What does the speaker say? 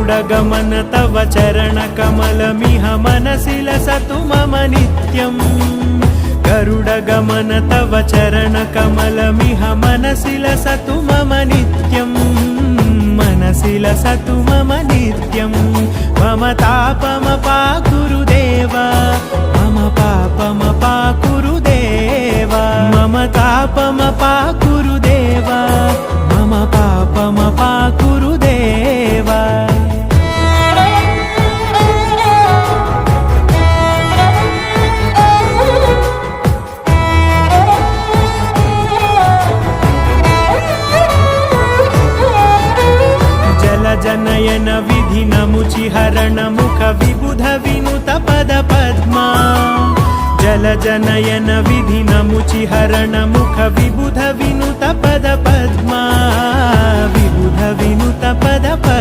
गरुडगमन तव चरणकमलमिह मनसि लसतु मम नित्यम् गरुडगमन तव चरणकमलमिह मनसि लसतु मम नित्यम् मनसि लसतु मम नित्यम् मम तापमपा गुरुदेव मम पापमपा गुरुदेव मम तापमपा गुरुदेव मम पापमपा गुरुदेव जनयन विधि नमुचिहरण मुख विबुध विनुत पद पद्मा जल जनयन विधि नमुचिहरण मुख विबुध विनुत पद पद्मा विबुध विनुत पद पद्मा।